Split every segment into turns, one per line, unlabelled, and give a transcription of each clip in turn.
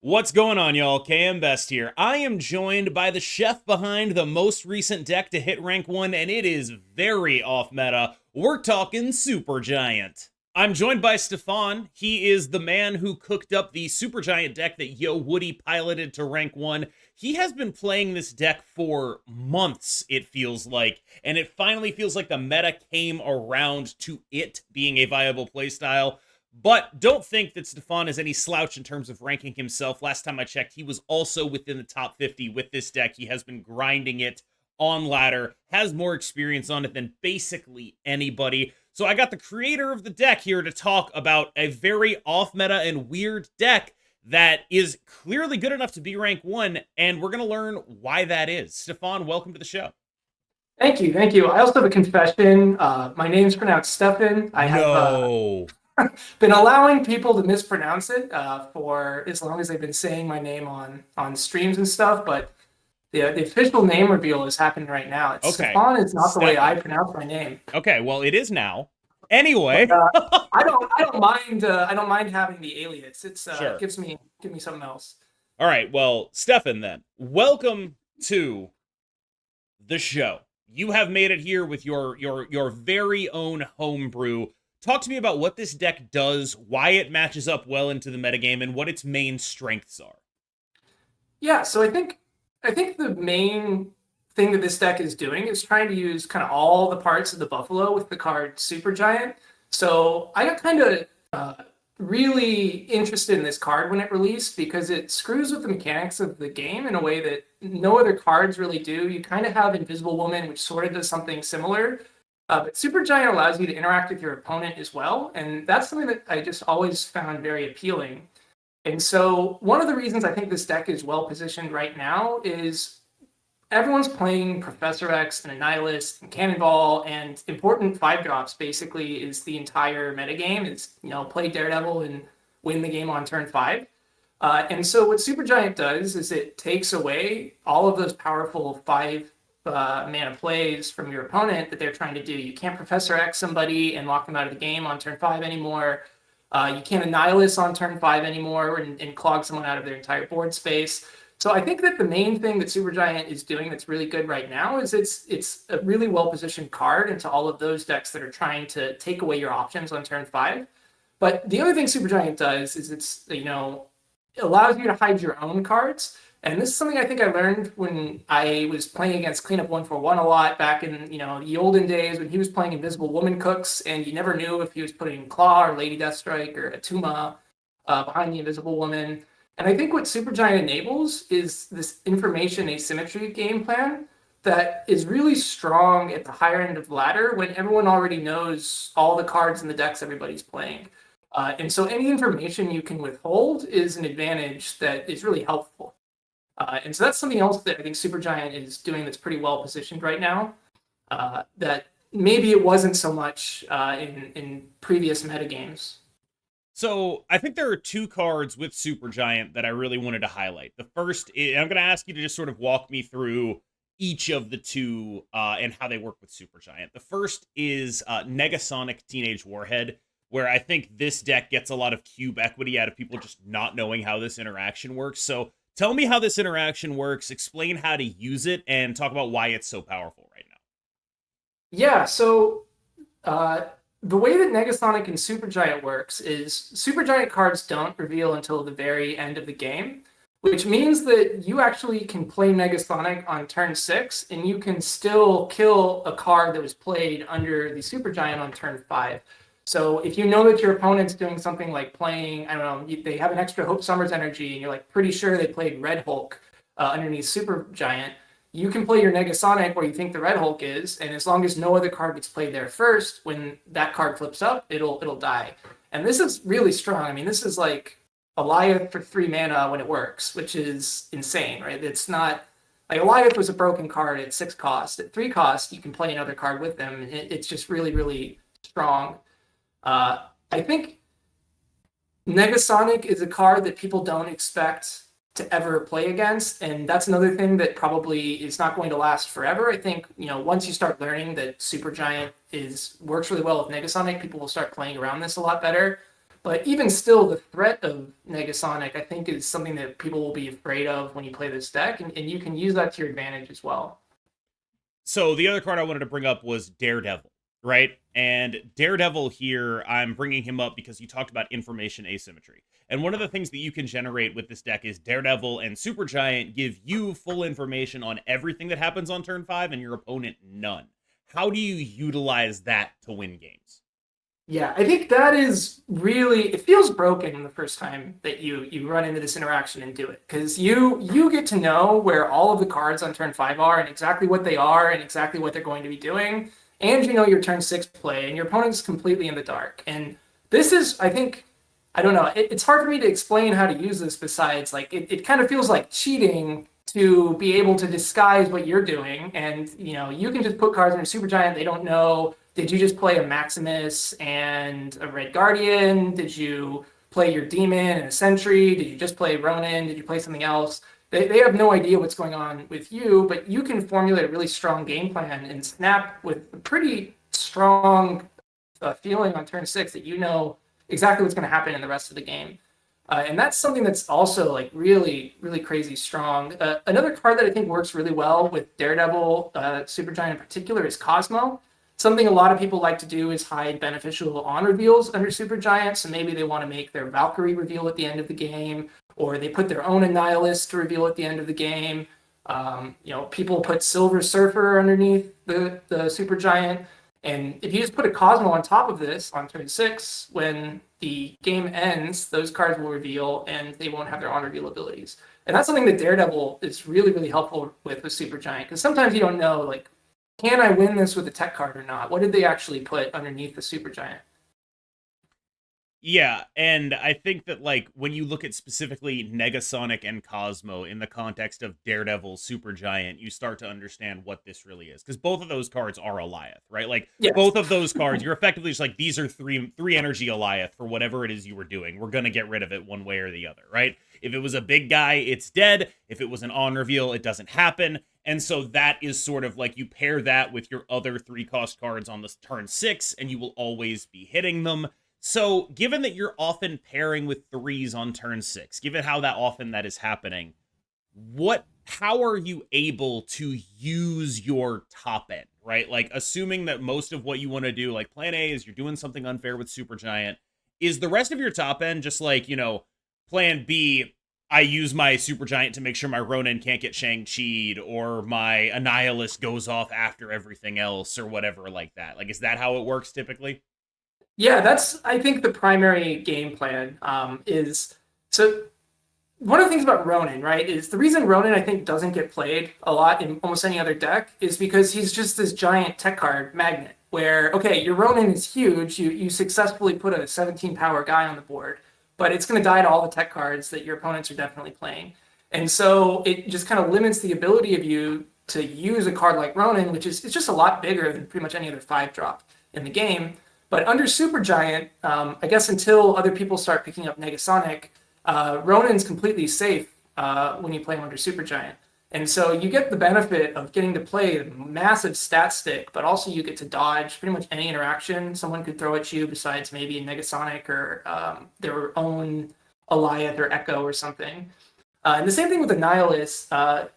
What's going on, y'all? KM Best here. I am joined by the chef behind the most recent deck to hit rank 1, and it is very off meta. We're talking Supergiant. I'm joined by Stefan. He is the man who cooked up the Supergiant deck that Yo Woody piloted to rank 1. He has been playing this deck for months, it feels like, and it finally feels like the meta came around to it being a viable playstyle. But don't think that Stefan is any slouch in terms of ranking himself. Last time I checked, he was also within the top 50 with this deck. He has been grinding it on ladder, has more experience on it than basically anybody. So I got the creator of the deck here to talk about a very off-meta and weird deck that is clearly good enough to be rank 1, and we're going to learn why that is. Stefan, welcome to the show.
Thank you, thank you. I also have a confession. My name's pronounced Stefan. I have
No.
been allowing people to mispronounce it for as long as they've been saying my name on streams and stuff, but the official name reveal is happening right now. It's
Okay.
Stefan is not the way I
Stefan.
pronounce my name.
Okay, well, it is now.
But
Anyway.
I don't mind having the alias.
Sure.
Give me something else.
All right, well, Stefan, then, welcome to the show. You have made it here with your very own homebrew. Talk to me about what this deck does, why it matches up well into the metagame, and what its main strengths are.
Yeah, so I think the main thing that this deck is doing is trying to use kind of all the parts of the buffalo with the card Supergiant. So I got kind of really interested in this card when it released because it screws with the mechanics of the game in a way that no other cards really do. You kind of have Invisible Woman, which sort of does something similar. But Supergiant allows you to interact with your opponent as well, and that's something that I just always found very appealing. And so one of the reasons I think this deck is well positioned right now is everyone's playing Professor X and Annihilist and Cannonball, and important 5 drops basically is the entire metagame. It's, play Daredevil and win the game on turn 5. And so what Supergiant does is it takes away all of those powerful 5 mana plays from your opponent that they're trying to do. You can't Professor X somebody and lock them out of the game on turn 5 anymore. You can't Annihilus on turn 5 anymore and clog someone out of their entire board space. So I think that the main thing that Supergiant is doing that's really good right now is it's a really well-positioned card into all of those decks that are trying to take away your options on turn 5. But the other thing Supergiant does is it allows you to hide your own cards. And this is something I think I learned when I was playing against Cleanup 141 a lot back in, the olden days when he was playing Invisible Woman Cooks, and you never knew if he was putting Claw or Lady Deathstrike or Atuma behind the Invisible Woman. And I think what Supergiant enables is this information asymmetry game plan that is really strong at the higher end of the ladder when everyone already knows all the cards in the decks everybody's playing. And so any information you can withhold is an advantage that is really helpful. And so that's something else that I think Supergiant is doing that's pretty well positioned right now. That maybe it wasn't so much in previous metagames.
So I think there are 2 cards with Supergiant that I really wanted to highlight. The first, I'm going to ask you to just sort of walk me through each of the 2 and how they work with Supergiant. The first is Negasonic Teenage Warhead, where I think this deck gets a lot of cube equity out of people just not knowing how this interaction works. So tell me how this interaction works, explain how to use it, and talk about why it's so powerful right now.
Yeah, so the way that Negasonic and Supergiant works is Supergiant cards don't reveal until the very end of the game, which means that you actually can play Negasonic on turn 6, and you can still kill a card that was played under the Supergiant on turn 5. So if you know that your opponent's doing something like playing, I don't know, they have an extra Hope Summers energy, and you're like pretty sure they played Red Hulk underneath Supergiant, you can play your Negasonic where you think the Red Hulk is, and as long as no other card gets played there first, when that card flips up, it'll die. And this is really strong. I mean, this is like Goliath for 3 mana when it works, which is insane, right? It's not like Goliath was a broken card at 6 cost. At 3 cost, you can play another card with them. It's just really, really strong. I think Negasonic is a card that people don't expect to ever play against, and that's another thing that probably is not going to last forever. I think once you start learning that Supergiant works really well with Negasonic, people will start playing around this a lot better. But even still, the threat of Negasonic, I think, is something that people will be afraid of when you play this deck, and you can use that to your advantage as well.
So the other card I wanted to bring up was Daredevil, right? And Daredevil here, I'm bringing him up because you talked about information asymmetry. And one of the things that you can generate with this deck is Daredevil and Supergiant give you full information on everything that happens on turn 5 and your opponent none. How do you utilize that to win games?
Yeah, I think that is really, it feels broken the first time that you run into this interaction and do it, because you get to know where all of the cards on turn 5 are and exactly what they are and exactly what they're going to be doing, and you know your turn 6 play, and your opponent's completely in the dark. And this is, I think, I don't know, it's hard for me to explain how to use this besides, like, it kind of feels like cheating to be able to disguise what you're doing. And, you know, you can just put cards in a Supergiant, they don't know. Did you just play a Maximus and a Red Guardian? Did you play your Demon and a Sentry? Did you just play Ronin? Did you play something else? They have no idea what's going on with you, but you can formulate a really strong game plan and snap with a pretty strong feeling on turn 6 that you know exactly what's going to happen in the rest of the game. And that's something that's also like really, really crazy strong. Another card that I think works really well with Daredevil, Supergiant in particular, is Cosmo. Something a lot of people like to do is hide beneficial on reveals under Supergiant. So maybe they want to make their Valkyrie reveal at the end of the game, or they put their own Annihilist to reveal at the end of the game. You know, people put Silver Surfer underneath the Supergiant. And if you just put a Cosmo on top of this on turn 6, when the game ends, those cards will reveal and they won't have their on reveal abilities. And that's something that Daredevil is really, really helpful with Supergiant, because sometimes you don't know, like, can I win this with a tech card or not? What did they actually put underneath the Supergiant?
Yeah, and I think that, like, when you look at specifically Negasonic and Cosmo in the context of Daredevil, Supergiant, you start to understand what this really is. Because both of those cards are Alioth, right? Like,
Yes.
both of those cards, you're effectively just like, these are three energy Alioth for whatever it is you were doing. We're gonna get rid of it one way or the other, right? If it was a big guy, it's dead. If it was an on reveal, it doesn't happen. And so that is sort of like, you pair that with your other 3-cost cards on this turn 6, and you will always be hitting them. So, given that you're often pairing with 3s on turn 6, given how that often that is happening, how are you able to use your top end, right? Like, assuming that most of what you want to do, like plan A is you're doing something unfair with Supergiant, is the rest of your top end just like, you know, plan B, I use my Supergiant to make sure my Ronin can't get Shang-Chi'd, or my Annihilus goes off after everything else, or whatever like that? Like, is that how it works typically?
Yeah, that's, I think, the primary game plan is, so one of the things about Ronin, right, is the reason Ronin, I think, doesn't get played a lot in almost any other deck is because he's just this giant tech card magnet where, okay, your Ronin is huge. You successfully put a 17 power guy on the board, but it's going to die to all the tech cards that your opponents are definitely playing. And so it just kind of limits the ability of you to use a card like Ronin, which is, it's just a lot bigger than pretty much any other 5-drop in the game. But under Supergiant, I guess until other people start picking up Negasonic, Ronin's completely safe when you play him under Supergiant. And so you get the benefit of getting to play a massive stat stick, but also you get to dodge pretty much any interaction someone could throw at you besides maybe a Negasonic or their own Alioth or Echo or something. And the same thing with Annihilus.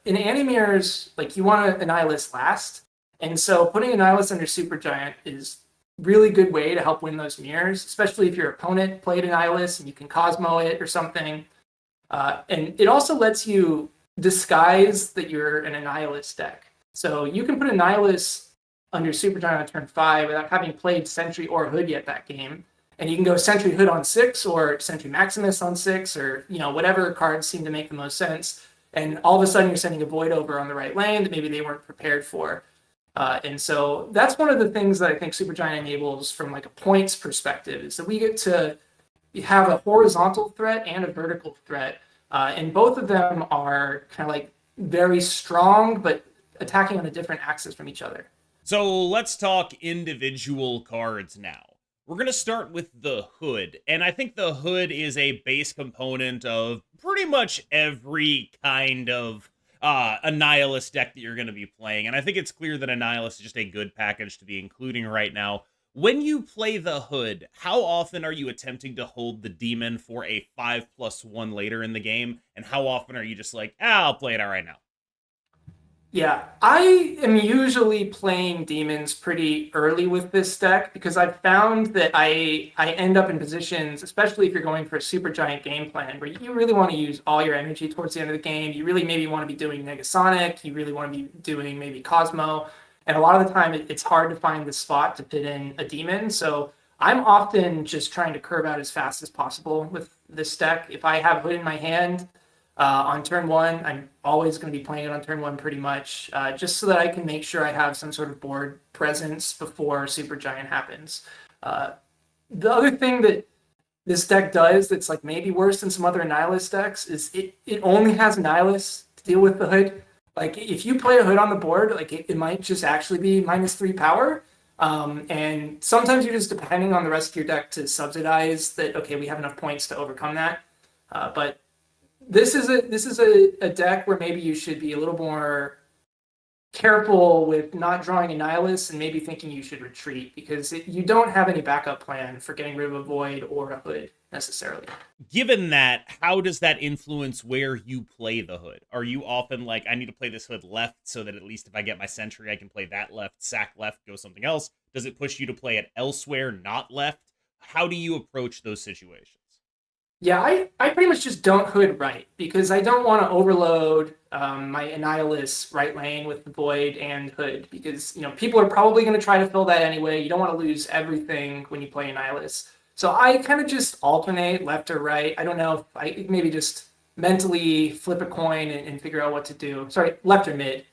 In Animeres, like, you want to Annihilus last. And so putting Annihilus under Supergiant is really good way to help win those mirrors, especially if your opponent played Annihilus and you can Cosmo it or something. And it also lets you disguise that you're an Annihilus deck. So you can put Annihilus under Supergiant on turn 5 without having played Sentry or Hood yet that game. And you can go Sentry Hood on 6 or Sentry Maximus on 6, or, you know, whatever cards seem to make the most sense. And all of a sudden you're sending a Void over on the right lane that maybe they weren't prepared for. And so that's one of the things that I think Supergiant enables from like a points perspective, is that we get to have a horizontal threat and a vertical threat. And both of them are kind of like very strong, but attacking on a different axis from each other.
So let's talk individual cards now. We're going to start with the Hood, and I think the Hood is a base component of pretty much every kind of Annihilus deck that you're going to be playing, and I think it's clear that Annihilus is just a good package to be including right now. When you play the Hood, how often are you attempting to hold the demon for a 5+1 later in the game? And how often are you just like, I'll play it out right now?
Yeah, I am usually playing demons pretty early with this deck because I've found that I end up in positions, especially if you're going for a super giant game plan, where you really want to use all your energy towards the end of the game. You really maybe want to be doing Negasonic, you really want to be doing maybe Cosmo, and a lot of the time it's hard to find the spot to fit in a demon. So I'm often just trying to curve out as fast as possible with this deck. If I have Hood in my hand, on turn one, I'm always going to be playing it on turn one pretty much, just so that I can make sure I have some sort of board presence before Super Giant happens. Uh, the other thing that this deck does that's like maybe worse than some other Nihilist decks is it only has Nihilist to deal with the Hood. Like if you play a Hood on the board, like it might just actually be -3 power. And sometimes you're just depending on the rest of your deck to subsidize that, okay, we have enough points to overcome that. But this is a deck where maybe you should be a little more careful with not drawing a Nihilist and maybe thinking you should retreat because you don't have any backup plan for getting rid of a Void or a Hood necessarily.
Given that, how does that influence where you play the Hood? Are you often like, I need to play this Hood left so that at least if I get my Sentry, I can play that left, sack left, go something else? Does it push you to play it elsewhere, not left? How do you approach those situations?
Yeah, I pretty much just don't Hood right because I don't want to overload my Annihilus right lane with the Void and Hood because people are probably going to try to fill that anyway. You don't want to lose everything when you play Annihilus. So I kind of just alternate left or right. I don't know if I maybe just mentally flip a coin and figure out what to do. Sorry, left or mid.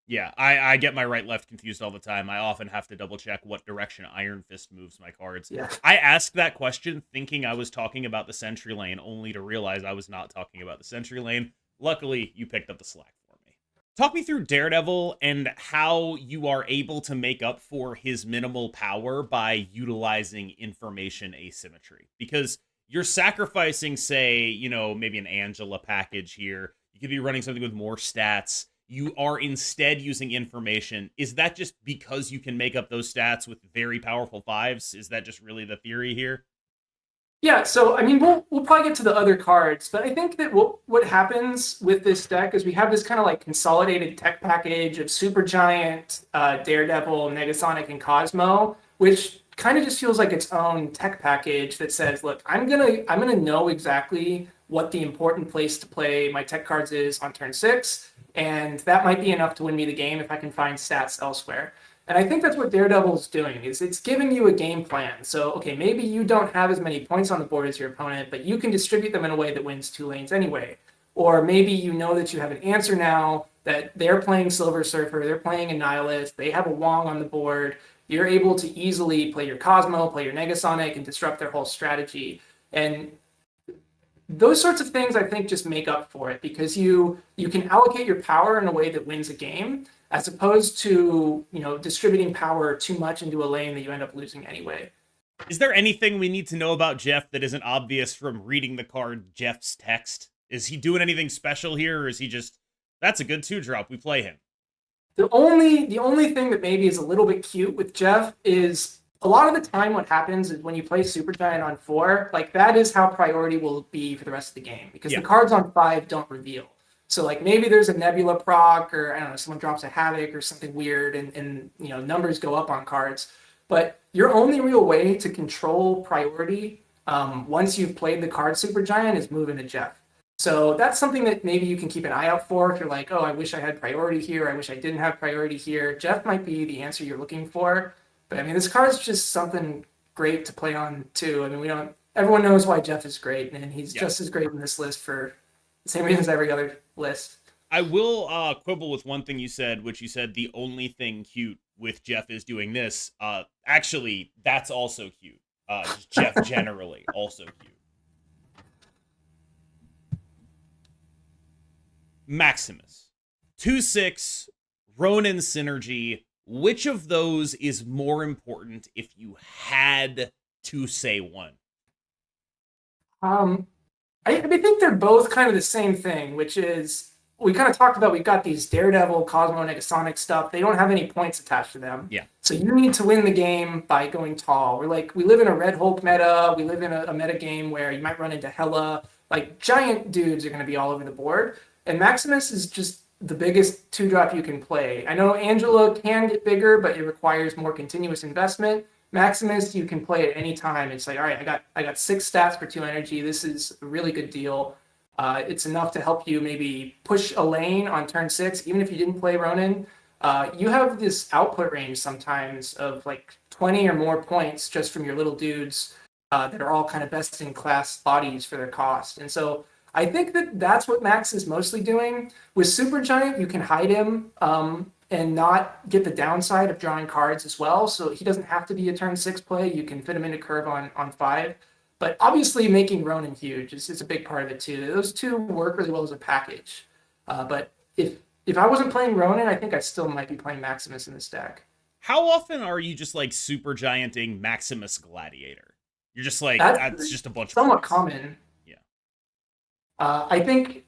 Yeah, I get my right left confused all the time. I often have to double check what direction Iron Fist moves my cards.
Yeah.
I asked that question thinking I was talking about the Sentry lane, only to realize I was not talking about the Sentry lane. Luckily, you picked up the slack for me. Talk me through Daredevil and how you are able to make up for his minimal power by utilizing information asymmetry. Because you're sacrificing, say, maybe an Angela package here. You could be running something with more stats. You are instead using information. Is that just because you can make up those stats with very powerful fives? Is that just really the theory here?
Yeah, so I mean, we'll probably get to the other cards, but I think that what happens with this deck is we have this kind of like consolidated tech package of Supergiant, Daredevil, Negasonic, and Cosmo, which kind of just feels like its own tech package that says, look, I'm gonna know exactly what the important place to play my tech cards is on turn 6, and that might be enough to win me the game if I can find stats elsewhere. And I think that's what Daredevil's doing, is it's giving you a game plan. So, okay, maybe you don't have as many points on the board as your opponent, but you can distribute them in a way that wins 2 lanes anyway. Or maybe you know that you have an answer now, that they're playing Silver Surfer, they're playing a Nihilist, they have a Wong on the board. You're able to easily play your Cosmo, play your Negasonic, and disrupt their whole strategy. And those sorts of things I think just make up for it because you can allocate your power in a way that wins a game as opposed to distributing power too much into a lane that you end up losing anyway.
Is there anything we need to know about Jeff that isn't obvious from reading the card Jeff's text? Is he doing anything special here, or is he just, that's a good 2-drop, we play him?
The only thing that maybe is a little bit cute with Jeff is a lot of the time what happens is when you play Supergiant on 4, like that is how priority will be for the rest of the game because the cards on 5 don't reveal. So like maybe there's a Nebula proc or I don't know, someone drops a Havoc or something weird and numbers go up on cards. But your only real way to control priority once you've played the card Supergiant is moving to Jeff. So that's something that maybe you can keep an eye out for if you're like, oh, I wish I had priority here. I wish I didn't have priority here. Jeff might be the answer you're looking for. But I mean, this card's just something great to play on too. I mean, everyone knows why Jeff is great, and he's just as great in this list for the same reason as every other list.
I will quibble with one thing you said, which you said the only thing cute with Jeff is doing this. Actually, that's also cute. Jeff generally also cute. Maximus, 2/6, Ronin synergy. Which of those is more important if you had to say one?
I think they're both kind of the same thing, which is we kind of talked about, we've got these Daredevil, Cosmo, Negasonic stuff. They don't have any points attached to them.
Yeah.
So you need to win the game by going tall. We live in a Red Hulk meta. We live in a meta game where you might run into hella, like, giant dudes are going to be all over the board. And Maximus is just the biggest 2-drop you can play. I know Angela can get bigger, but it requires more continuous investment. Maximus, you can play at any time. It's like, all right, I got 6 stats for 2 energy. This is a really good deal. It's enough to help you maybe push a lane on turn 6, even if you didn't play Ronin. You have this output range sometimes of like 20 or more points just from your little dudes that are all kind of best in class bodies for their cost. And so I think that that's what Max is mostly doing. With Supergiant, you can hide him and not get the downside of drawing cards as well. So he doesn't have to be a turn 6 play. You can fit him into curve on 5. But obviously making Ronin huge is a big part of it too. Those two work really well as a package. But if I wasn't playing Ronin, I think I still might be playing Maximus in this deck.
How often are you just like super gianting Maximus Gladiator? You're just like, that's just a bunch
somewhat
of
common.
Yeah.
I think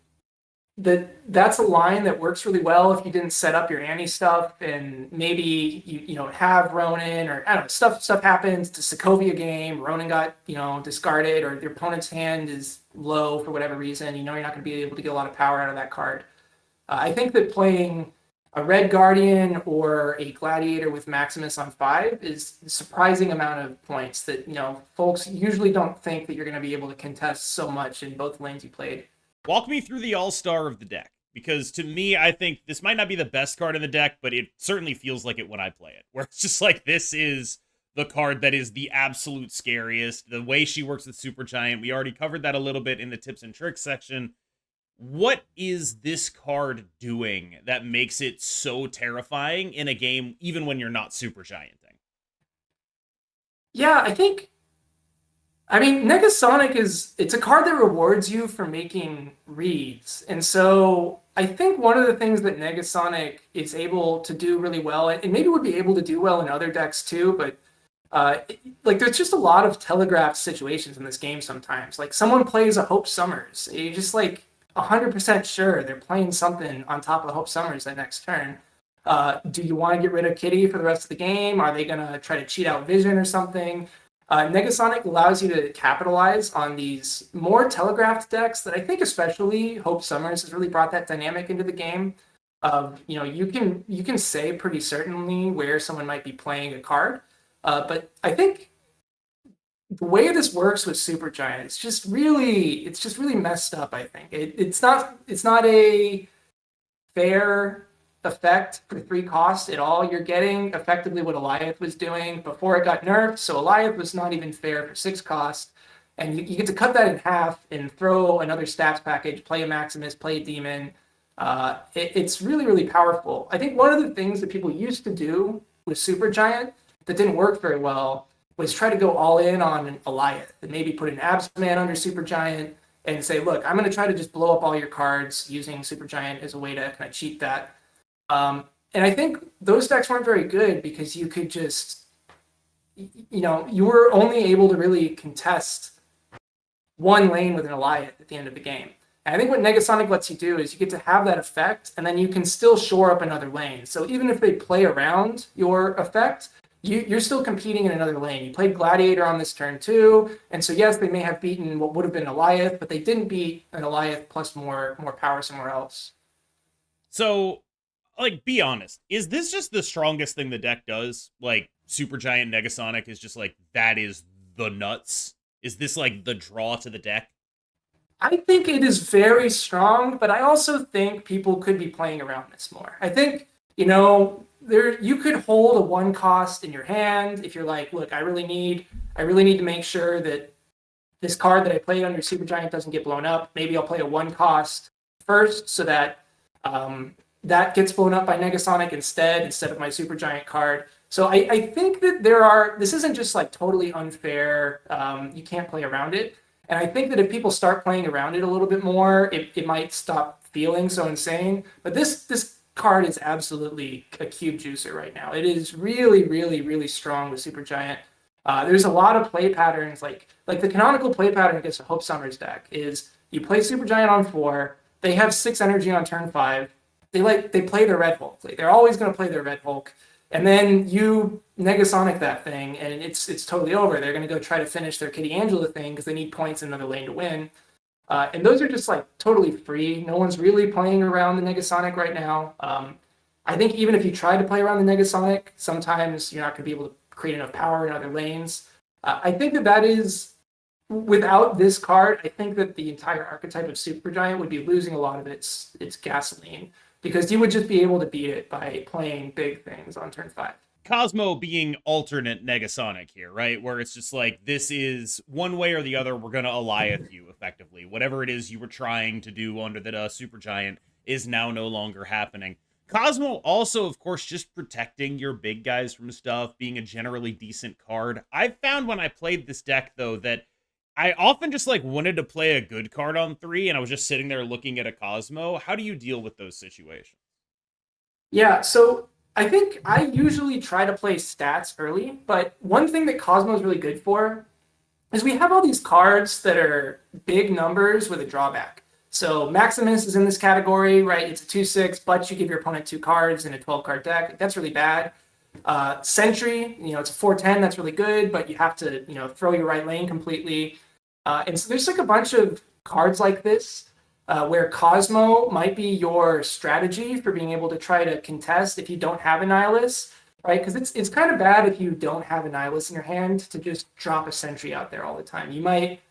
that's a line that works really well if you didn't set up your Annie stuff and maybe you know have Ronin, or I don't know, stuff happens to Sokovia game, Ronin got discarded, or your opponent's hand is low for whatever reason, you're not going to be able to get a lot of power out of that card. I think that playing a Red Guardian or a Gladiator with Maximus on 5 is a surprising amount of points that folks usually don't think that you're going to be able to contest so much in both lanes you played.
Walk me through the all-star of the deck, because to me, I think this might not be the best card in the deck, but it certainly feels like it when I play it, where it's just like, this is the card that is the absolute scariest. The way she works with Supergiant, we already covered that a little bit in the tips and tricks section. What is this card doing that makes it so terrifying in a game, even when you're not Supergianting?
Yeah, I mean, Negasonic it's a card that rewards you for making reads. And so I think one of the things that Negasonic is able to do really well, and maybe would be able to do well in other decks too, but like there's just a lot of telegraphed situations in this game sometimes. Like someone plays a Hope Summers. You're just like 100% sure they're playing something on top of Hope Summers that next turn. Do you want to get rid of Kitty for the rest of the game? Are they going to try to cheat out Vision or something? Negasonic allows you to capitalize on these more telegraphed decks that I think especially Hope Summers has really brought that dynamic into the game. You can say pretty certainly where someone might be playing a card, but I think the way this works with Supergiant, it's just really messed up. I think it's not a fair effect for 3 costs at all. You're getting effectively what Eliath was doing before it got nerfed. So Eliath was not even fair for 6 costs. And you get to cut that in half and throw another stats package, play a Maximus, play a Demon. It's really, really powerful. I think one of the things that people used to do with Supergiant that didn't work very well was try to go all in on Eliath and maybe put an Absman under Supergiant and say, look, I'm going to try to just blow up all your cards using Supergiant as a way to kind of cheat that. And I think those decks weren't very good because you could just, you were only able to really contest one lane with an Eliath at the end of the game. And I think what Negasonic lets you do is you get to have that effect, and then you can still shore up another lane. So even if they play around your effect, you're still competing in another lane. You played Gladiator on this turn too, and so yes, they may have beaten what would have been Eliath, but they didn't beat an Eliath plus more power somewhere else.
So, like, be honest. Is this just the strongest thing the deck does? Like, Supergiant Negasonic is just like, that is the nuts? Is this like the draw to the deck?
I think it is very strong, but I also think people could be playing around this more. I think, you could hold a 1 cost in your hand if you're like, look, I really need to make sure that this card that I played under Supergiant doesn't get blown up. Maybe I'll play a 1 cost first so that that gets blown up by Negasonic instead of my Supergiant card. So I think that this isn't just like totally unfair. You can't play around it. And I think that if people start playing around it a little bit more, it might stop feeling so insane. But this card is absolutely a cube juicer right now. It is really, really, really strong with Supergiant. There's a lot of play patterns, like the canonical play pattern against a Hope Summers deck is you play Supergiant on 4, they have 6 energy on turn 5. They play their Red Hulk. Like, they're always going to play their Red Hulk, and then you Negasonic that thing, and it's totally over. They're going to go try to finish their Kitty Angela thing because they need points in another lane to win. And those are just like totally free. No one's really playing around the Negasonic right now. I think even if you try to play around the Negasonic, sometimes you're not going to be able to create enough power in other lanes. I think that is, without this card, I think that the entire archetype of Supergiant would be losing a lot of its gasoline, because you would just be able to beat it by playing big things on turn 5.
Cosmo being alternate Negasonic here, right? Where it's just like, this is one way or the other, we're going to Alliath you effectively. Whatever it is you were trying to do under the Supergiant is now no longer happening. Cosmo also, of course, just protecting your big guys from stuff, being a generally decent card. I found when I played this deck, though, that I often just like wanted to play a good card on 3, and I was just sitting there looking at a Cosmo. How do you deal with those situations?
Yeah, so I think I usually try to play stats early, but one thing that Cosmo is really good for is we have all these cards that are big numbers with a drawback. So Maximus is in this category, right? It's a 2/6, but you give your opponent 2 cards in a 12-card deck. That's really bad. Sentry, it's a 4/10. That's really good, but you have to, throw your right lane completely. And so there's like a bunch of cards like this where Cosmo might be your strategy for being able to try to contest if you don't have a Nihilus, right? Because it's kind of bad if you don't have a Nihilus in your hand to just drop a Sentry out there all the time. You might,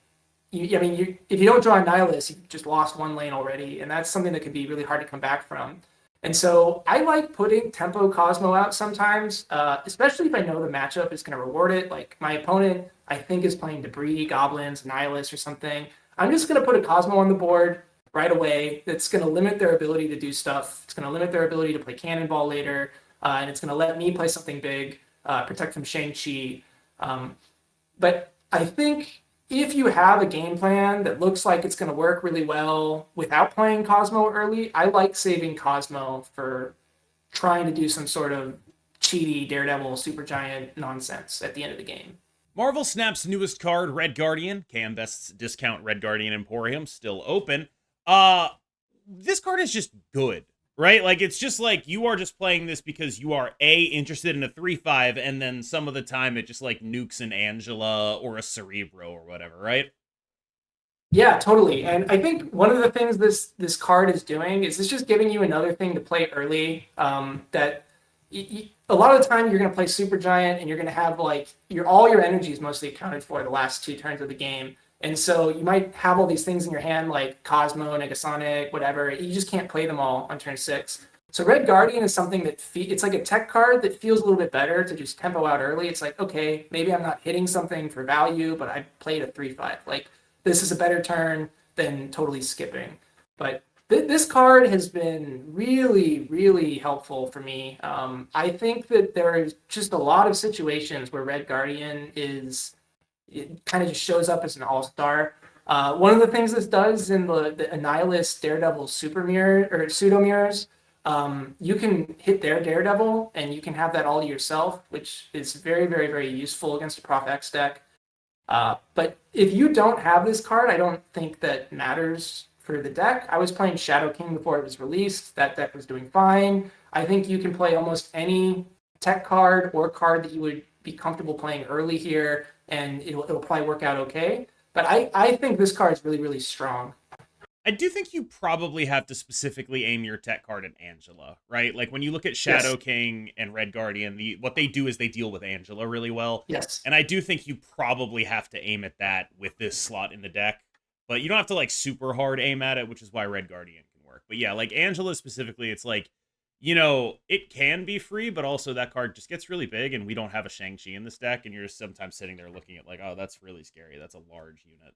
if you don't draw a Nihilus, you've just lost one lane already, and that's something that can be really hard to come back from. And so I like putting Tempo Cosmo out sometimes, especially if I know the matchup is going to reward it. Like my opponent, I think, is playing Debris, Goblins, Nihilus, or something. I'm just going to put a Cosmo on the board right away that's going to limit their ability to do stuff. It's going to limit their ability to play Cannonball later, and it's going to let me play something big, protect from Shang-Chi. But I think if you have a game plan that looks like it's going to work really well without playing Cosmo early, I like saving Cosmo for trying to do some sort of cheaty Daredevil Supergiant nonsense at the end of the game.
Marvel Snap's newest card, Red Guardian, KMVest's discount Red Guardian Emporium, still open. This card is just good, right? Like, it's just like you are just playing this because you are interested in a 3/5, and then some of the time it just like nukes an Angela or a Cerebro or whatever, right?
Yeah, totally. And I think one of the things this card is doing is it's just giving you another thing to play early. That a lot of the time you're going to play Supergiant, and you're going to have like all your energy is mostly accounted for the last 2 turns of the game. And so you might have all these things in your hand like Cosmo, Negasonic, whatever. You just can't play them all on turn 6. So Red Guardian is something that it's like a tech card that feels a little bit better to just tempo out early. It's like, okay, maybe I'm not hitting something for value, but I played a 3/5. Like, this is a better turn than totally skipping. But this card has been really, really helpful for me. I think that there is just a lot of situations where Red Guardian it kind of just shows up as an all-star. One of the things this does in the Annihilus Daredevil super mirror or pseudo mirrors, you can hit their Daredevil and you can have that all to yourself, which is very, very, very useful against a Prof X deck. But if you don't have this card, I don't think that matters for the deck. I was playing Shadow King before it was released. That deck was doing fine. I think you can play almost any tech card or card that you would be comfortable playing early here, and it'll probably work out okay. But I think this card is really, really strong.
I do think you probably have to specifically aim your tech card at Angela, right? Like, when you look at Shadow
Yes.
King and Red Guardian, what they do is they deal with Angela really well.
Yes.
And I do think you probably have to aim at that with this slot in the deck. But you don't have to, like, super hard aim at it, which is why Red Guardian can work. But yeah, like, Angela specifically, it's like, it can be free, but also that card just gets really big, and we don't have a Shang-Chi in this deck, and you're just sometimes sitting there looking at, like, oh, that's really scary. That's a large unit.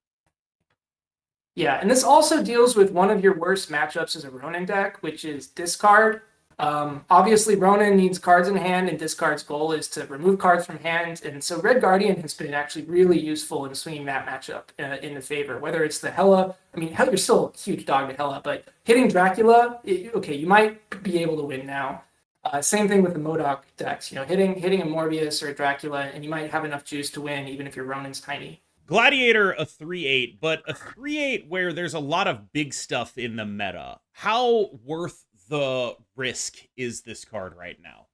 Yeah, and this also deals with one of your worst matchups as a Ronin deck, which is discard. Obviously, Ronin needs cards in hand, and discard's goal is to remove cards from hand. And so Red Guardian has been actually really useful in swinging that matchup in the favor, whether it's the Hela. I mean, you're still a huge dog to Hela, but hitting Dracula, okay, you might be able to win now. Same thing with the MODOK decks. Hitting a Morbius or a Dracula, and you might have enough juice to win, even if your Ronin's tiny.
Gladiator a 3/8, but a 3/8 where there's a lot of big stuff in the meta. How worth the risk is this card right now?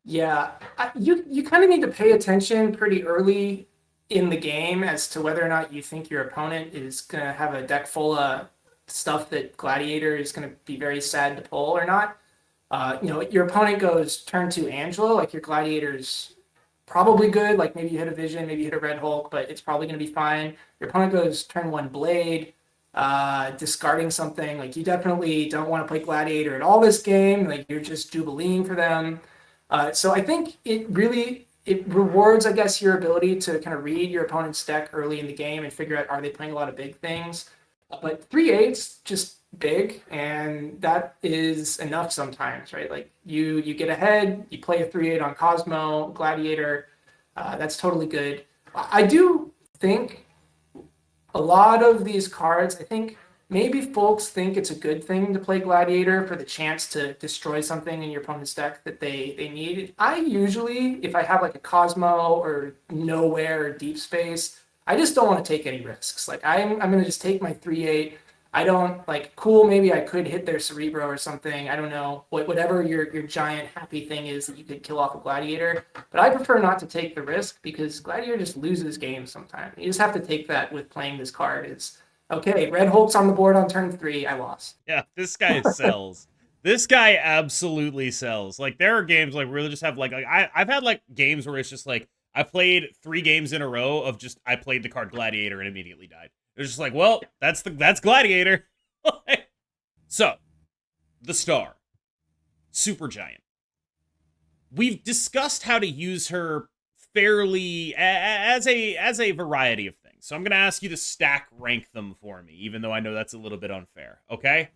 Yeah, you kind of need to pay attention pretty early in the game as to whether or not you think your opponent is going to have a deck full of stuff that Gladiator is going to be very sad to pull or not. Your opponent goes turn two Angelo, like your Gladiator's probably good. Like maybe you hit a Vision, maybe you hit a Red Hulk, but it's probably going to be fine. Your opponent goes turn one Blade, discarding something. Like you definitely don't want to play Gladiator at all this game. Like you're just Jubileeing for them. So I think it rewards, I guess, your ability to kind of read your opponent's deck early in the game and figure out, are they playing a lot of big things? But 3/8's just big, and that is enough sometimes, right? Like you get ahead, you play a 3/8 on Cosmo, Gladiator, that's totally good. I do think a lot of these cards, I think maybe folks think it's a good thing to play Gladiator for the chance to destroy something in your opponent's deck that they need. I usually, if I have like a Cosmo or Nowhere or Deep Space, I just don't want to take any risks. Like I'm going to just take my 3/8. I don't like cool. Maybe I could hit their Cerebro or something. I don't know whatever your giant happy thing is that you could kill off a Gladiator. But I prefer not to take the risk because Gladiator just loses games sometimes. You just have to take that with playing this card. It's okay. Red Hulk's on the board on turn 3. I lost.
Yeah, this guy sells. This guy absolutely sells. Like there are games like really just have like I've had like games where it's just like I played 3 games in a row of just I played the card Gladiator and immediately died. It's just like, well, that's Gladiator. So, the star, Supergiant. We've discussed how to use her fairly as a variety of things. So I'm gonna ask you to stack rank them for me, even though I know that's a little bit unfair. Okay.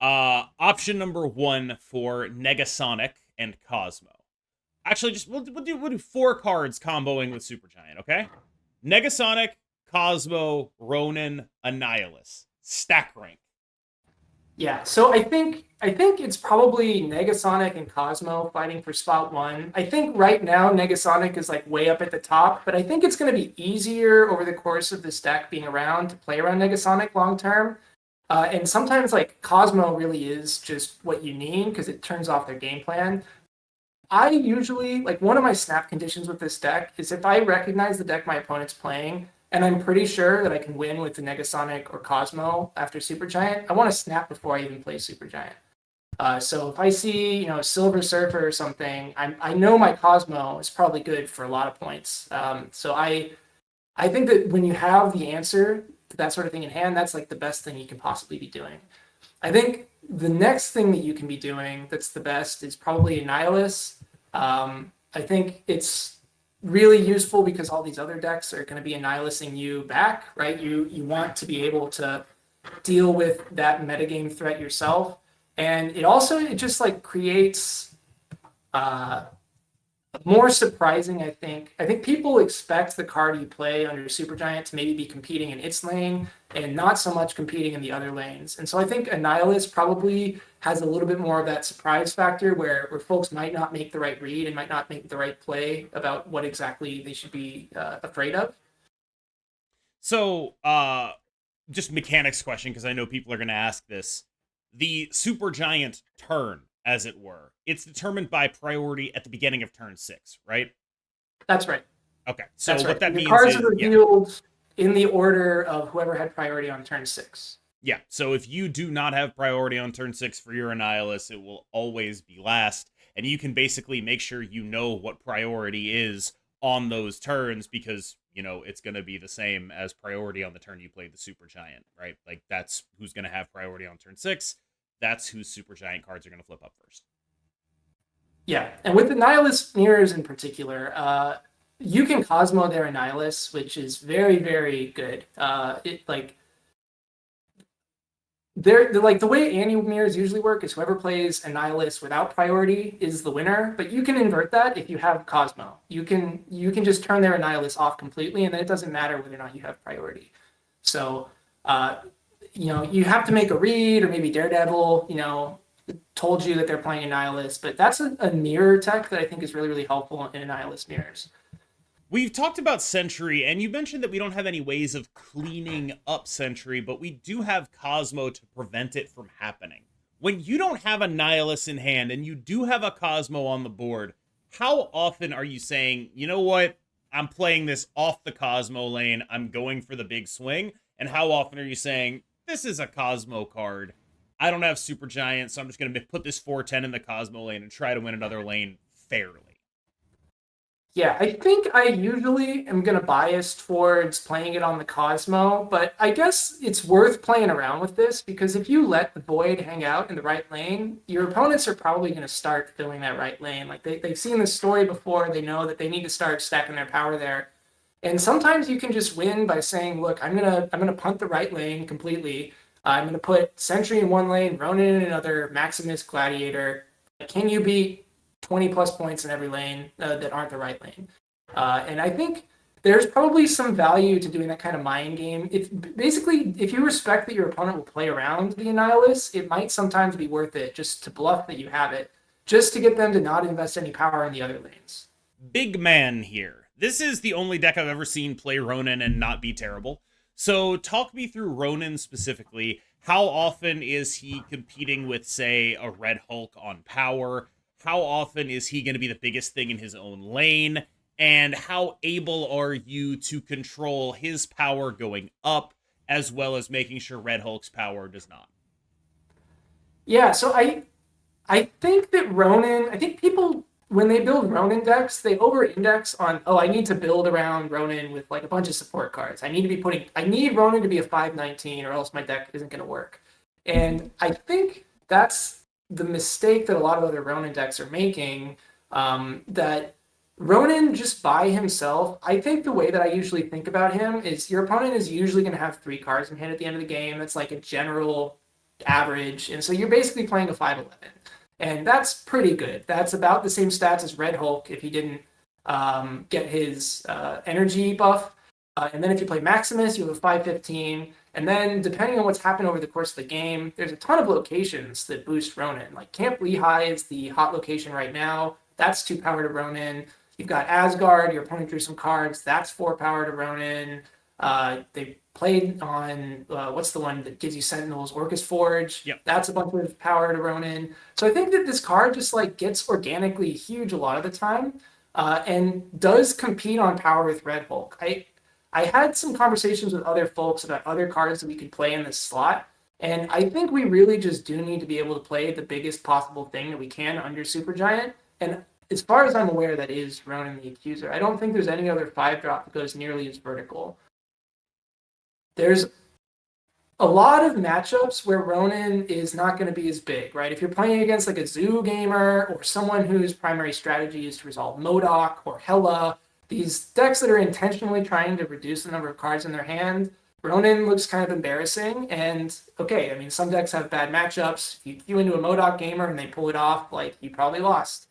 Option number 1 for Negasonic and Cosmo. Actually, just we'll do 4 cards comboing with Supergiant, okay? Negasonic, Cosmo, Ronin, Annihilus. Stack rank.
Yeah, so I think it's probably Negasonic and Cosmo fighting for spot 1. I think right now Negasonic is like way up at the top, but I think it's going to be easier over the course of this deck being around to play around Negasonic long term. And sometimes like Cosmo really is just what you need because it turns off their game plan. I usually, like one of my snap conditions with this deck is if I recognize the deck my opponent's playing, and I'm pretty sure that I can win with the Negasonic or Cosmo after Supergiant, I want to snap before I even play Supergiant. So if I see, Silver Surfer or something, I know my Cosmo is probably good for a lot of points. So I think that when you have the answer to that sort of thing in hand, that's like the best thing you can possibly be doing. I think the next thing that you can be doing that's the best is probably Annihilus. I think it's really useful because all these other decks are going to be Annihilusing you back, right? You want to be able to deal with that metagame threat yourself. And it just like creates more surprising, I think. I think people expect the card you play under Supergiant to maybe be competing in its lane and not so much competing in the other lanes. And so I think Annihilus probably has a little bit more of that surprise factor where folks might not make the right read and might not make the right play about what exactly they should be afraid of.
So, just mechanics question, because I know people are going to ask this. The Supergiant turn, as it were, it's determined by priority at the beginning of turn 6, right?
That's right.
Okay, so
That's
what
right.
that
The
means
cards
is,
are revealed in the order of whoever had priority on turn 6.
Yeah, so if you do not have priority on turn 6 for your Annihilus, it will always be last, and you can basically make sure you know what priority is on those turns because, it's going to be the same as priority on the turn you played the Supergiant, right? Like, that's who's going to have priority on turn 6. That's whose Supergiant cards are going to flip up first.
Yeah, and with Annihilus mirrors in particular, you can Cosmo their Annihilus, which is very, very good. They're like the way annual mirrors usually work is whoever plays Annihilus without priority is the winner, but you can invert that if you have Cosmo. You can just turn their Annihilus off completely, and then it doesn't matter whether or not you have priority. So, you have to make a read, or maybe Daredevil, told you that they're playing Annihilus, but that's a mirror tech that I think is really, really helpful in Annihilus mirrors.
We've talked about Sentry, and you mentioned that we don't have any ways of cleaning up Sentry, but we do have Cosmo to prevent it from happening. When you don't have a Nihilus in hand and you do have a Cosmo on the board, how often are you saying, you know what, I'm playing this off the Cosmo lane, I'm going for the big swing? And how often are you saying, this is a Cosmo card, I don't have Supergiant, so I'm just going to put this 410 in the Cosmo lane and try to win another lane fairly?
Yeah, I think I usually am going to bias towards playing it on the Cosmo, but I guess it's worth playing around with this because if you let the Void hang out in the right lane, your opponents are probably going to start filling that right lane. Like they've seen this story before, they know that they need to start stacking their power there. And sometimes you can just win by saying, look, I'm gonna punt the right lane completely. I'm gonna put Sentry in one lane, Ronin in another, Maximus, Gladiator. Can you beat 20 plus points in every lane that aren't the right lane? And I think there's probably some value to doing that kind of mind game. If basically, if you respect that your opponent will play around the Annihilus, it might sometimes be worth it just to bluff that you have it, just to get them to not invest any power in the other lanes.
Big man here. This is the only deck I've ever seen play Ronin and not be terrible. So talk me through Ronin specifically. How often is he competing with, say, a Red Hulk on power? How often is he going to be the biggest thing in his own lane? And how able are you to control his power going up, as well as making sure Red Hulk's power does not?
Yeah, so I think that Ronin, I think people, when they build Ronin decks, they over-index on, oh, I need to build around Ronin with like a bunch of support cards. I need Ronin to be a 519 or else my deck isn't going to work. And I think that's the mistake that a lot of other Ronin decks are making, that Ronin just by himself, I think the way that I usually think about him is your opponent is usually going to have 3 cards in hand at the end of the game. That's like a general average. And so you're basically playing a 511. And that's pretty good. That's about the same stats as Red Hulk if he didn't get his energy buff. And then if you play Maximus, you have a 515. And then depending on what's happened over the course of the game, there's a ton of locations that boost Ronin. Like Camp Lehigh is the hot location right now. That's 2 power to Ronin. You've got Asgard, your opponent drew some cards. That's 4 power to Ronin. They played on, what's the one that gives you Sentinels? Orcus Forge.
Yep.
That's a bunch of power to Ronin. So I think that this card just like gets organically huge a lot of the time, and does compete on power with Red Hulk. I had some conversations with other folks about other cards that we could play in this slot, and I think we really just do need to be able to play the biggest possible thing that we can under Supergiant. And as far as I'm aware, that is Ronin the Accuser. I don't think there's any other 5-drop that goes nearly as vertical. There's a lot of matchups where Ronin is not going to be as big, right? If you're playing against like a Zoo gamer or someone whose primary strategy is to resolve MODOK or Hela, these decks that are intentionally trying to reduce the number of cards in their hand, Ronin looks kind of embarrassing. And okay, I mean, some decks have bad matchups. If you into a MODOK gamer and they pull it off, like you probably lost.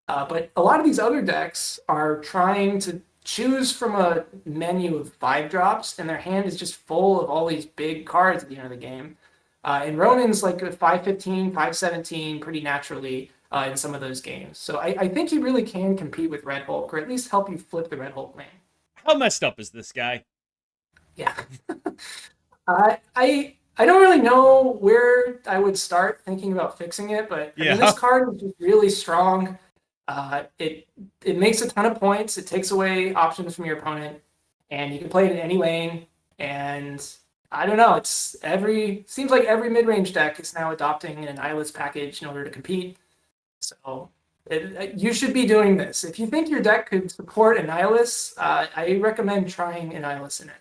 But a lot of these other decks are trying to choose from a menu of 5-drops, and their hand is just full of all these big cards at the end of the game. And Ronin's like a 515, 517 pretty naturally in some of those games. So I think he really can compete with Red Hulk, or at least help you flip the Red Hulk lane.
How messed up is this guy?
Yeah. I don't really know where I would start thinking about fixing it, but I mean, this card is just really strong. It makes a ton of points. It takes away options from your opponent, and you can play it in any lane. And I don't know. Seems like every mid-range deck is now adopting an Annihilus package in order to compete. So you should be doing this. If you think your deck could support Annihilus, I recommend trying Annihilus in it.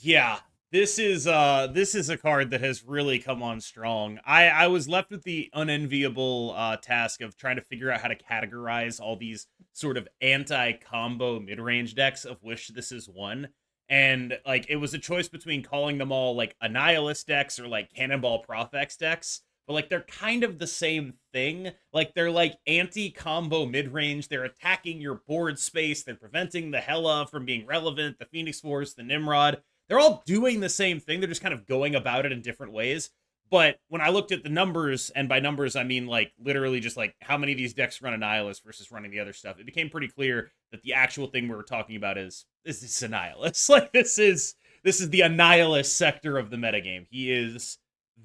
Yeah, this is a card that has really come on strong. I was left with the unenviable task of trying to figure out how to categorize all these sort of anti-combo mid-range decks, of which this is one. And like it was a choice between calling them all like Annihilus decks or like Cannonball Profex decks. But like they're kind of the same thing. Like they're like anti-combo mid-range. They're attacking your board space. They're preventing the Hela from being relevant, the Phoenix Force, the Nimrod. They're all doing the same thing. They're just kind of going about it in different ways. But when I looked at the numbers, and by numbers I mean like literally just like how many of these decks run Annihilus versus running the other stuff, it became pretty clear that the actual thing we're talking about is this Annihilus. Like this is the Annihilus sector of the metagame. He is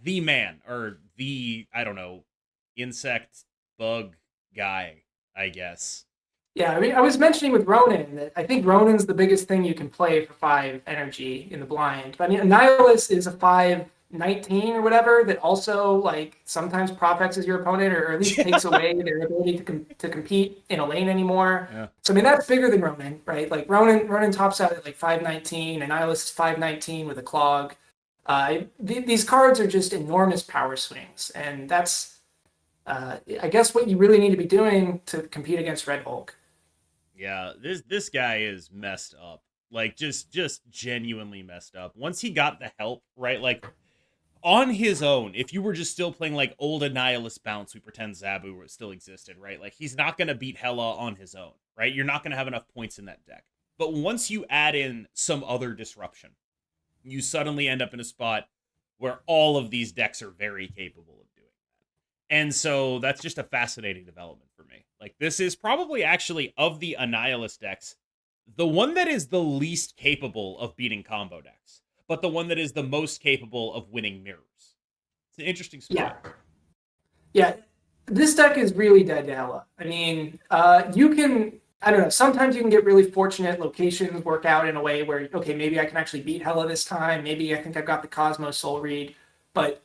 the man, or the, I don't know, insect bug guy, I guess.
Yeah, I mean, I was mentioning with Ronin that I think Ronin's the biggest thing you can play for 5 energy in the blind. But I mean, Annihilus is a 5/19 or whatever that also like sometimes propexes your opponent, or at least takes away their ability to compete in a lane anymore.
Yeah.
So I mean, that's bigger than Ronin, right? Like Ronin tops out at like 5/19, Annihilus is 5/19 with a clog. These cards are just enormous power swings, and that's I guess what you really need to be doing to compete against Red Hulk.
Yeah, this guy is messed up. Like just genuinely messed up. Once he got the help, right? Like on his own, if you were just still playing like old Annihilus bounce, we pretend Zabu still existed, right? Like he's not gonna beat Hela on his own, right? You're not gonna have enough points in that deck. But once you add in some other disruption, you suddenly end up in a spot where all of these decks are very capable of doing that. And so that's just a fascinating development for me. Like this is probably actually of the Annihilus decks, the one that is the least capable of beating combo decks, but the one that is the most capable of winning mirrors. It's an interesting
Yeah,
spot.
yeah. This deck is really dead to Hela. I mean, you can, I don't know, sometimes you can get really fortunate, locations work out in a way where, okay, maybe I can actually beat Hela this time. Maybe I think I've got the Cosmos Soul Read. But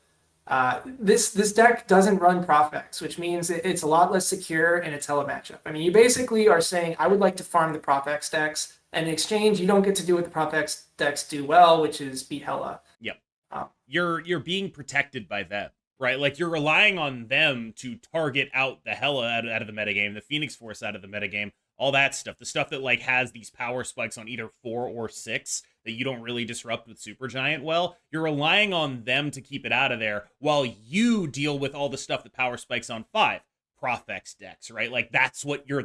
this deck doesn't run Profex, which means it's a lot less secure in its Hela matchup. I mean, you basically are saying, I would like to farm the Profex decks, and in exchange, you don't get to do what the Profex decks do well, which is beat Hela.
Yep.
Um,
You're being protected by them, right? Like you're relying on them to target out the Hela out of the metagame, the Phoenix Force out of the metagame, all that stuff. The stuff that like has these power spikes on either 4 or 6 that you don't really disrupt with Supergiant well. You're relying on them to keep it out of there while you deal with all the stuff that power spikes on 5. Profex decks, right? Like that's what you're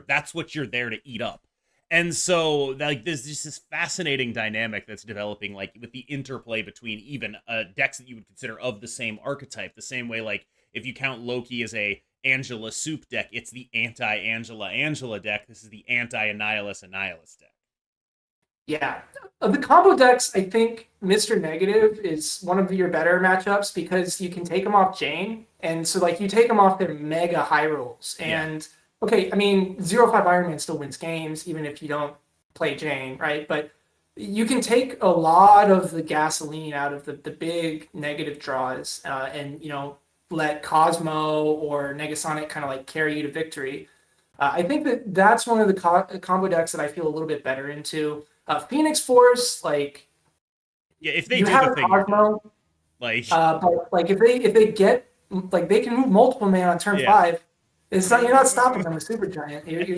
there to eat up. And so like there's just this fascinating dynamic that's developing, like with the interplay between even decks that you would consider of the same archetype, the same way like if you count Loki as a Angela soup deck, it's the anti-Angela deck. This is the anti-Annihilus deck.
Yeah. Of the combo decks, I think Mr. Negative is one of your better matchups because you can take them off Jane. And so, like, you take them off their mega high rolls. And, okay, I mean, 0-5 Iron Man still wins games, even if you don't play Jane, right? But you can take a lot of the gasoline out of the big negative draws and, you know, let Cosmo or Negasonic kind of like carry you to victory. I think that's one of the combo decks that I feel a little bit better into. Phoenix Force, like
Yeah, if they
you
do
have
the thing,
Cosmo,
like
but like if they get like they can move multiple man on turn 5. It's not, you're not stopping them with Supergiant. You're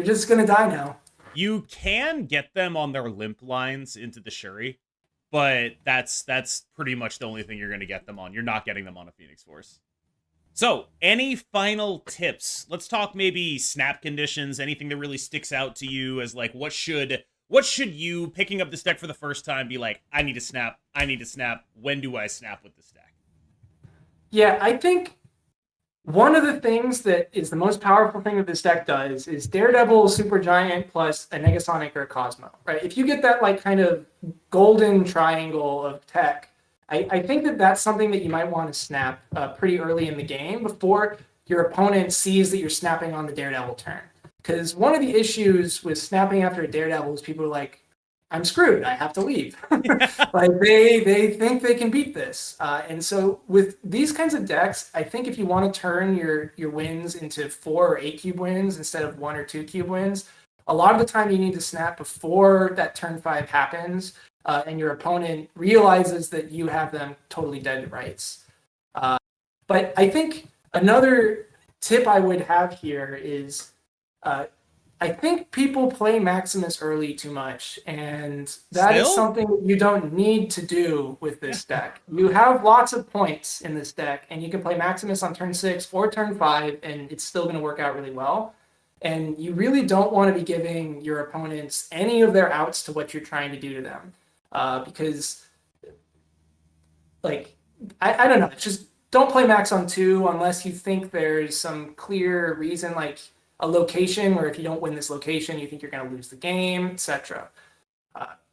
just gonna die now.
you can get them on their limp lines into the Shuri, but that's pretty much the only thing you're going to get them on. You're not getting them on a Phoenix Force. So, any final tips? Let's talk maybe snap conditions, anything that really sticks out to you as like what should you, picking up this deck for the first time, be like, I need to snap, when do I snap with this deck?
Yeah, I think one of the things that is the most powerful thing that this deck does is Daredevil, Supergiant, plus a Negasonic or a Cosmo, right? If you get that like kind of golden triangle of tech, I think that's something that you might want to snap pretty early in the game before your opponent sees that you're snapping on the Daredevil turn. Because one of the issues with snapping after a Daredevil is people are like, I'm screwed. I have to leave. Like they think they can beat this. And so with these kinds of decks, I think if you want to turn your wins into 4 or 8 cube wins instead of 1 or 2 cube wins, a lot of the time you need to snap before that turn 5 happens, and your opponent realizes that you have them totally dead to rights. But I think another tip I would have here is I think people play Maximus early too much, and that is something that you don't need to do with this deck. You have lots of points in this deck, and you can play Maximus on turn 6 or turn 5, and it's still going to work out really well. And you really don't want to be giving your opponents any of their outs to what you're trying to do to them. Because, like, I don't know, just don't play Max on 2 unless you think there's some clear reason, like, a location where if you don't win this location, you think you're going to lose the game, etc.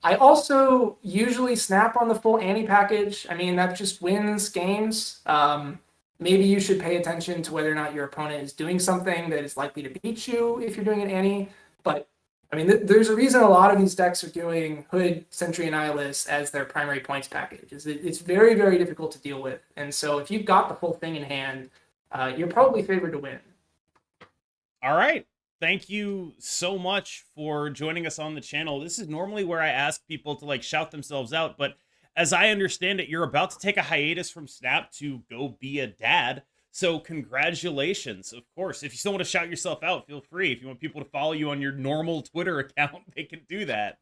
I also usually snap on the full Annie package. I mean, that just wins games. Maybe you should pay attention to whether or not your opponent is doing something that is likely to beat you if you're doing an Annie. But I mean, there's a reason a lot of these decks are doing Hood, Sentry, and Nihilus as their primary points package. It's very, very difficult to deal with. And so if you've got the full thing in hand, you're probably favored to win.
All right. Thank you so much for joining us on the channel. This is normally where I ask people to like shout themselves out, but as I understand it, you're about to take a hiatus from Snap to go be a dad. So congratulations, of course. If you still want to shout yourself out, feel free. If you want people to follow you on your normal Twitter account, they can do that.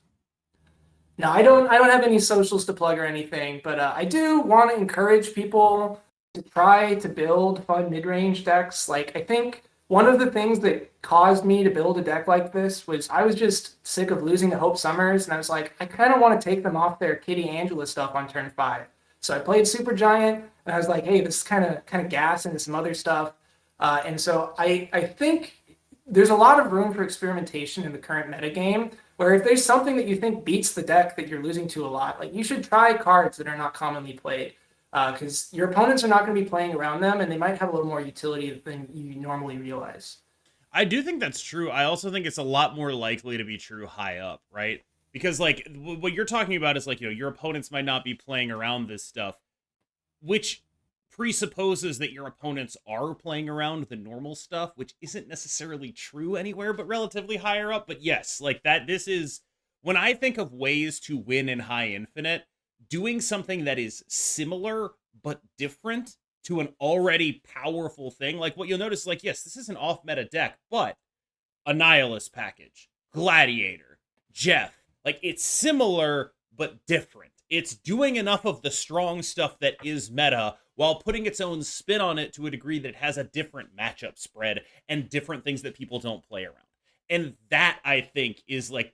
No, I don't have any socials to plug or anything, but I do want to encourage people to try to build fun mid-range decks. Like, I think one of the things that caused me to build a deck like this was I was just sick of losing to Hope Summers, and I was like, I kind of want to take them off their Kitty Angela stuff on turn 5. So I played Supergiant, and I was like, hey, this is kind of gas into some other stuff. And so I think there's a lot of room for experimentation in the current metagame, where if there's something that you think beats the deck that you're losing to a lot, like you should try cards that are not commonly played. Because your opponents are not going to be playing around them, and they might have a little more utility than you normally realize.
I do think that's true. I also think it's a lot more likely to be true high up, right? Because, like, what you're talking about is, like, you know, your opponents might not be playing around this stuff, which presupposes that your opponents are playing around the normal stuff, which isn't necessarily true anywhere, but relatively higher up. But yes, like, this is, when I think of ways to win in High Infinite, doing something that is similar but different to an already powerful thing. Like what you'll notice, like, yes, this is an off-meta deck, but a Nihilus package, Gladiator, Jeff, like it's similar but different. It's doing enough of the strong stuff that is meta while putting its own spin on it to a degree that it has a different matchup spread and different things that people don't play around. And that, I think, is like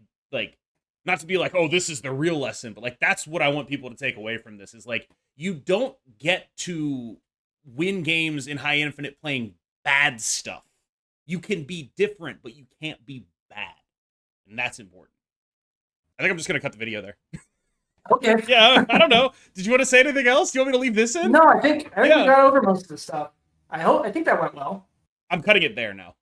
not to be like, oh, this is the real lesson, but like that's what I want people to take away from this is like you don't get to win games in High Infinite playing bad stuff. You can be different, but you can't be bad. And that's important. I think I'm just going to cut the video there.
Okay.
Yeah, I don't know. Did you want to say anything else? Do you want me to leave this in?
No, I think we got over most of the stuff. I think that went well.
I'm cutting it there now.